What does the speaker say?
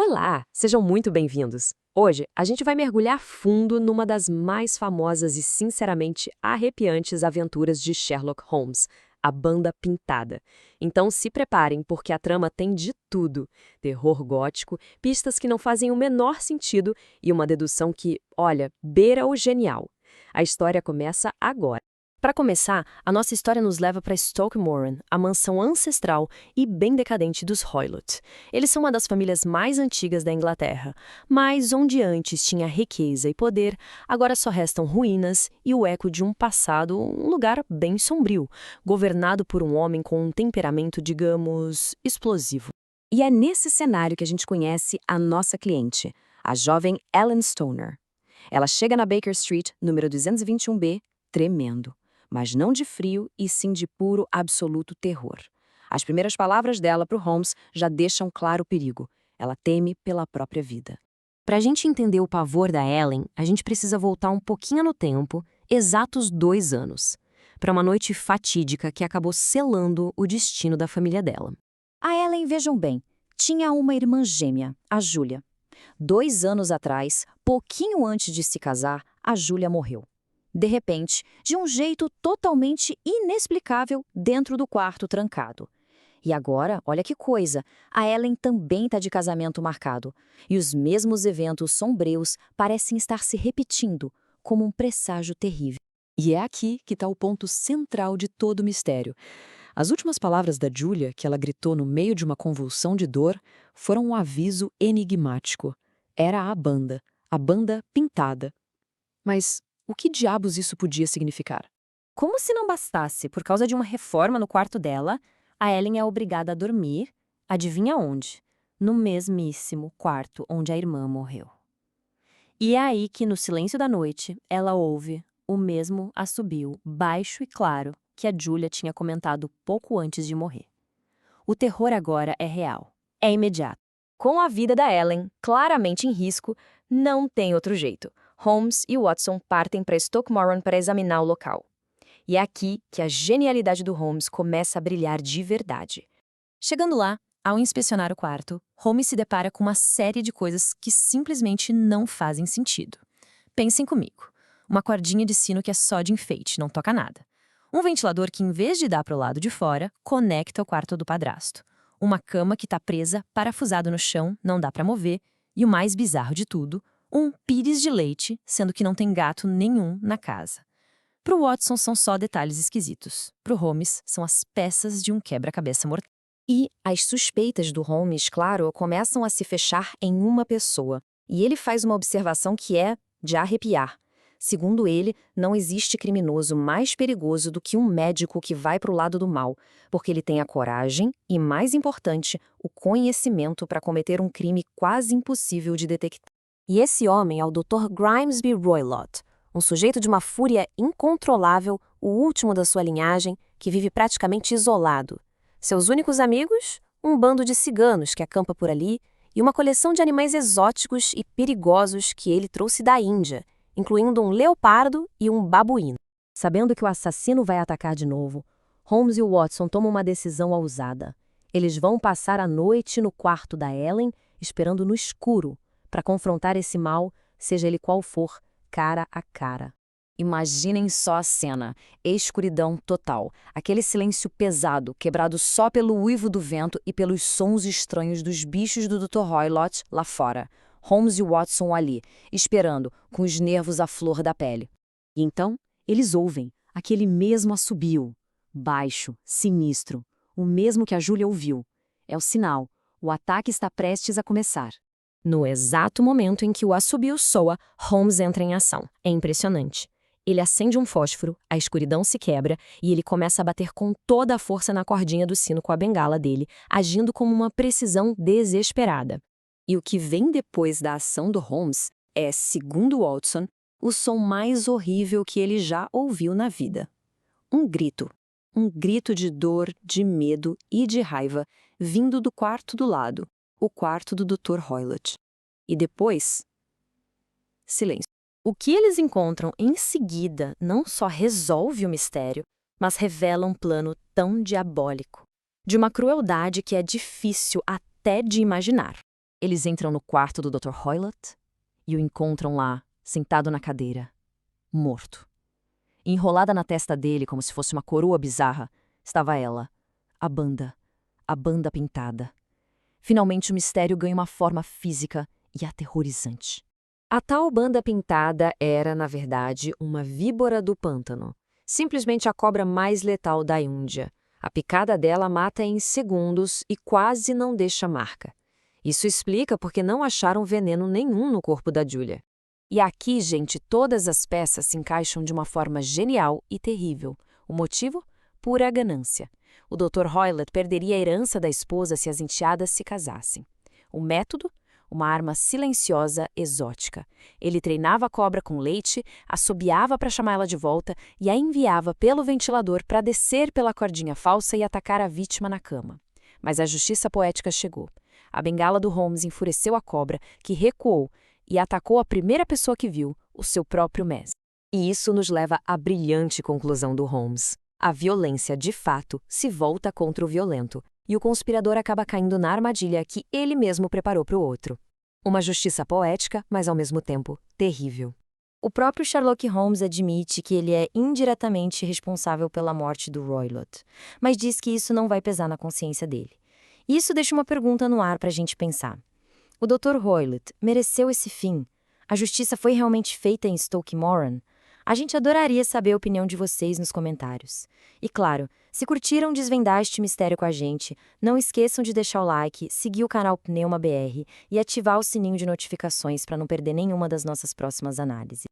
Olá, sejam muito bem-vindos. Hoje, a gente vai mergulhar fundo numa das mais famosas e sinceramente arrepiantes aventuras de Sherlock Holmes, a Banda Pintada. Então se preparem, porque a trama tem de tudo: terror gótico, pistas que não fazem o menor sentido e uma dedução que, olha, beira o genial. A história começa agora. Para começar, a nossa história nos leva para Stoke Moran, a mansão ancestral e bem decadente dos Hoylott. Eles são uma das famílias mais antigas da Inglaterra, mas onde antes tinha riqueza e poder, agora só restam ruínas e o eco de um passado, um lugar bem sombrio, governado por um homem com um temperamento, digamos, explosivo. E é nesse cenário que a gente conhece a nossa cliente, a jovem Ellen Stoner. Ela chega na Baker Street, número 221B, tremendo. Mas não de frio, e sim de puro, absoluto terror. As primeiras palavras dela para o Holmes já deixam claro o perigo. Ela teme pela própria vida. Para a gente entender o pavor da Ellen, a gente precisa voltar um pouquinho no tempo, exatos 2 anos, para uma noite fatídica que acabou selando o destino da família dela. A Ellen, vejam bem, tinha uma irmã gêmea, a Júlia. 2 anos atrás, pouquinho antes de se casar, a Júlia morreu. De repente, de um jeito totalmente inexplicável dentro do quarto trancado. E agora, olha que coisa, a Ellen também está de casamento marcado. E os mesmos eventos sombrios parecem estar se repetindo, como um presságio terrível. E é aqui que está o ponto central de todo o mistério. As últimas palavras da Julia, que ela gritou no meio de uma convulsão de dor, foram um aviso enigmático. Era a Banda Pintada. Mas o que diabos isso podia significar? Como se não bastasse, por causa de uma reforma no quarto dela, a Ellen é obrigada a dormir, adivinha onde? No mesmíssimo quarto onde a irmã morreu. E é aí que, no silêncio da noite, ela ouve o mesmo assobio, baixo e claro, que a Julia tinha comentado pouco antes de morrer. O terror agora é real, é imediato. Com a vida da Ellen claramente em risco, não tem outro jeito. Holmes e Watson partem para Stoke Moran para examinar o local. E é aqui que a genialidade do Holmes começa a brilhar de verdade. Chegando lá, ao inspecionar o quarto, Holmes se depara com uma série de coisas que simplesmente não fazem sentido. Pensem comigo. Uma cordinha de sino que é só de enfeite, não toca nada. Um ventilador que, em vez de dar para o lado de fora, conecta o quarto do padrasto. Uma cama que está presa, parafusado no chão, não dá para mover. E o mais bizarro de tudo, um pires de leite, sendo que não tem gato nenhum na casa. Para o Watson são só detalhes esquisitos. Para o Holmes são as peças de um quebra-cabeça mortal. E as suspeitas do Holmes, claro, começam a se fechar em uma pessoa. E ele faz uma observação que é de arrepiar. Segundo ele, não existe criminoso mais perigoso do que um médico que vai para o lado do mal, porque ele tem a coragem e, mais importante, o conhecimento para cometer um crime quase impossível de detectar. E esse homem é o Dr. Grimesby Roylott, um sujeito de uma fúria incontrolável, o último da sua linhagem, que vive praticamente isolado. Seus únicos amigos? Um bando de ciganos que acampa por ali e uma coleção de animais exóticos e perigosos que ele trouxe da Índia, incluindo um leopardo e um babuíno. Sabendo que o assassino vai atacar de novo, Holmes e o Watson tomam uma decisão ousada. Eles vão passar a noite no quarto da Ellen, esperando no escuro, para confrontar esse mal, seja ele qual for, cara a cara. Imaginem só a cena, escuridão total, aquele silêncio pesado, quebrado só pelo uivo do vento e pelos sons estranhos dos bichos do Dr. Roylott lá fora. Holmes e Watson ali, esperando, com os nervos à flor da pele. E então, eles ouvem aquele mesmo assobio, baixo, sinistro, o mesmo que a Júlia ouviu. É o sinal, o ataque está prestes a começar. No exato momento em que o assobio soa, Holmes entra em ação. É impressionante. Ele acende um fósforo, a escuridão se quebra e ele começa a bater com toda a força na cordinha do sino com a bengala dele, agindo com uma precisão desesperada. E o que vem depois da ação do Holmes é, segundo Watson, o som mais horrível que ele já ouviu na vida. Um grito. Um grito de dor, de medo e de raiva, vindo do quarto do lado, o quarto do Dr. Roylott. E depois, silêncio. O que eles encontram em seguida não só resolve o mistério, mas revela um plano tão diabólico, de uma crueldade que é difícil até de imaginar. Eles entram no quarto do Dr. Hoylett e o encontram lá, sentado na cadeira, morto. Enrolada na testa dele como se fosse uma coroa bizarra, estava ela, a banda pintada. Finalmente o mistério ganha uma forma física e aterrorizante. A tal banda pintada era, na verdade, uma víbora do pântano. Simplesmente a cobra mais letal da Índia. A picada dela mata em segundos e quase não deixa marca. Isso explica porque não acharam veneno nenhum no corpo da Julia. E aqui, gente, todas as peças se encaixam de uma forma genial e terrível. O motivo? Pura ganância. O Dr. Hoylett perderia a herança da esposa se as enteadas se casassem. O método? Uma arma silenciosa, exótica. Ele treinava a cobra com leite, assobiava para chamá-la de volta e a enviava pelo ventilador para descer pela cordinha falsa e atacar a vítima na cama. Mas a justiça poética chegou. A bengala do Holmes enfureceu a cobra, que recuou e atacou a primeira pessoa que viu, o seu próprio mestre. E isso nos leva à brilhante conclusão do Holmes. A violência, de fato, se volta contra o violento, e o conspirador acaba caindo na armadilha que ele mesmo preparou para o outro. Uma justiça poética, mas ao mesmo tempo terrível. O próprio Sherlock Holmes admite que ele é indiretamente responsável pela morte do Roylott, mas diz que isso não vai pesar na consciência dele. Isso deixa uma pergunta no ar para a gente pensar. O Dr. Hoylett mereceu esse fim? A justiça foi realmente feita em Stoke Moran? A gente adoraria saber a opinião de vocês nos comentários. E claro, se curtiram desvendar este mistério com a gente, não esqueçam de deixar o like, seguir o canal Pneuma BR e ativar o sininho de notificações para não perder nenhuma das nossas próximas análises.